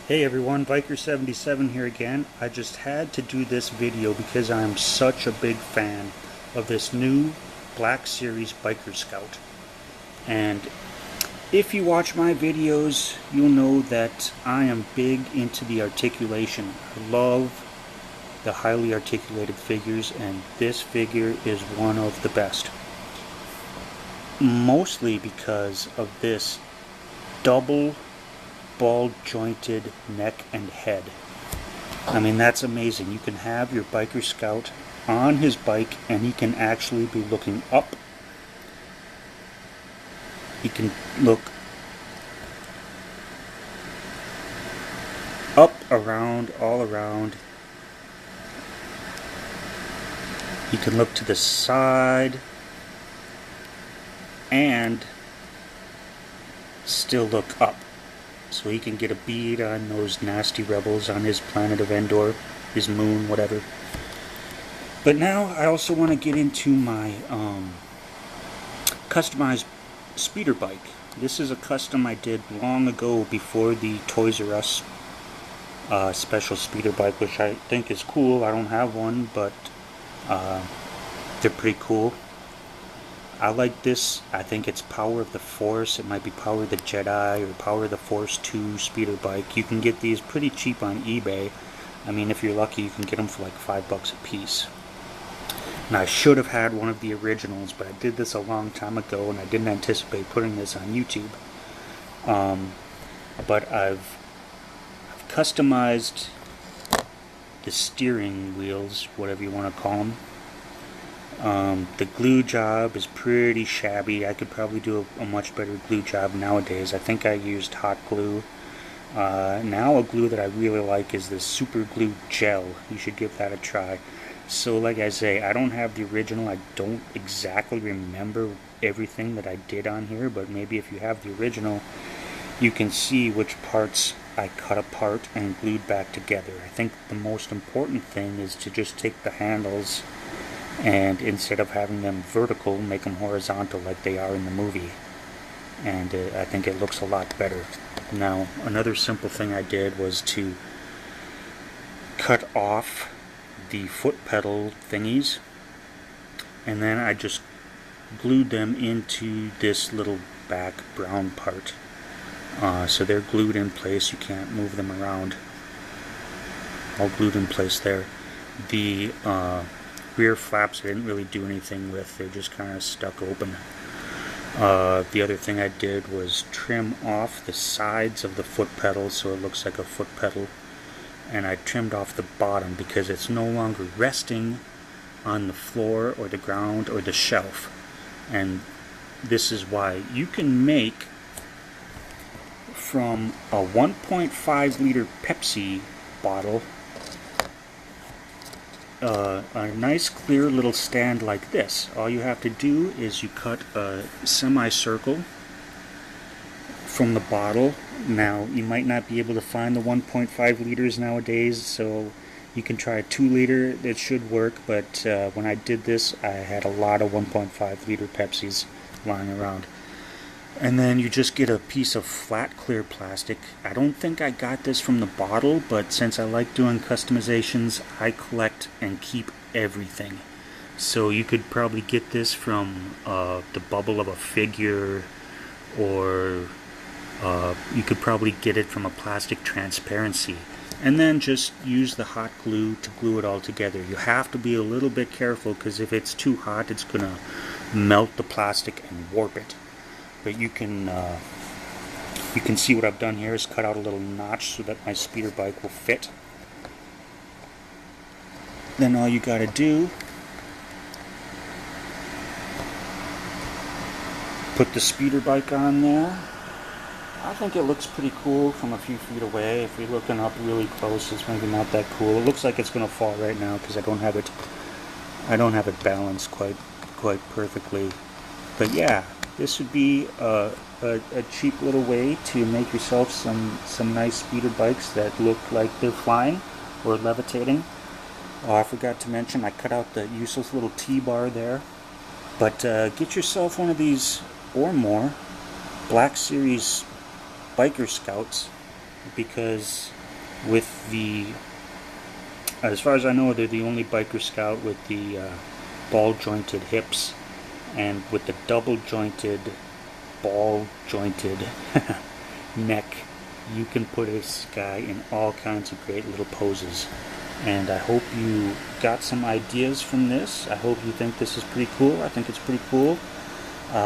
Hey everyone, Biker77 here again. I just had to do this video because I am such a big fan of this new Black Series Biker Scout. And if you watch my videos, you'll know that I am big into the articulation. I love the highly articulated figures, and this figure is one of the best. Mostly because of this double ball jointed neck and head. I mean, that's amazing. You can have your Biker Scout on his bike and he can actually be looking up. He can look up, around, all around. He can look to the side and still look up. So he can get a bead on those nasty rebels on his planet of Endor, his moon, whatever. But now I also want to get into my customized speeder bike. This is a custom I did long ago before the Toys R Us special speeder bike, which I think is cool. I don't have one, but they're pretty cool. I like this. I think it's Power of the Force. It might be Power of the Jedi or Power of the Force 2 speeder bike. You can get these pretty cheap on eBay. I mean, if you're lucky, you can get them for like $5 a piece. And I should have had one of the originals, but I did this a long time ago and I didn't anticipate putting this on YouTube. But I've customized the steering wheels, whatever you want to call them. The glue job is pretty shabby. I could probably do a much better glue job nowadays. I think I used hot glue. Now a glue that I really like is this super glue gel. You should give that a try. So like I say, I don't have the original. I don't exactly remember everything that I did on here, but maybe if you have the original, you can see which parts I cut apart and glued back together. I think the most important thing is to just take the handles and instead of having them vertical, make them horizontal like they are in the movie. And I think it looks a lot better. Now, another simple thing I did was to cut off the foot pedal thingies, and then I just glued them into this little back brown part. So they're glued in place. You can't move them around. All glued in place there. The rear flaps I didn't really do anything with. They're just kind of stuck open. The other thing I did was trim off the sides of the foot pedal so it looks like a foot pedal, and I trimmed off the bottom because it's no longer resting on the floor or the ground or the shelf. And this is why you can make from a 1.5 liter Pepsi bottle a nice clear little stand like this. All you have to do is you cut a semicircle from the bottle. Now you might not be able to find the 1.5 liters nowadays, so you can try a 2 liter. It should work, but when I did this I had a lot of 1.5 liter Pepsis lying around. And then you just get a piece of flat clear plastic. I don't think I got this from the bottle, but since I like doing customizations, I collect and keep everything. So you could probably get this from the bubble of a figure, or you could probably get it from a plastic transparency. And then just use the hot glue to glue it all together. You have to be a little bit careful because if it's too hot, it's going to melt the plastic and warp it. But you can see what I've done here is cut out a little notch so that my speeder bike will fit. Then all you gotta do, put the speeder bike on there. I think it looks pretty cool from a few feet away. If you're looking up really close, it's maybe not that cool. It looks like it's gonna fall right now because I don't have it balanced quite perfectly. But yeah, this would be a cheap little way to make yourself some nice speeder bikes that look like they're flying or levitating. Oh, I forgot to mention I cut out the useless little T-bar there. But get yourself one of these or more Black Series Biker Scouts because with the, as far as I know, they're the only biker scout with the ball jointed hips, and with the double jointed, ball jointed neck. You can put this guy in all kinds of great little poses. And I hope you got some ideas from this. I hope you think this is pretty cool. I think it's pretty cool.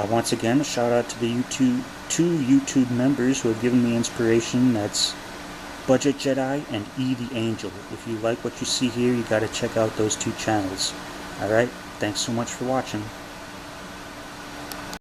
Once again, a shout out to the two YouTube members who have given me inspiration. That's Budget Jedi and E the Angel. If you like what you see here, you got to check out those two channels. Alright, thanks so much for watching.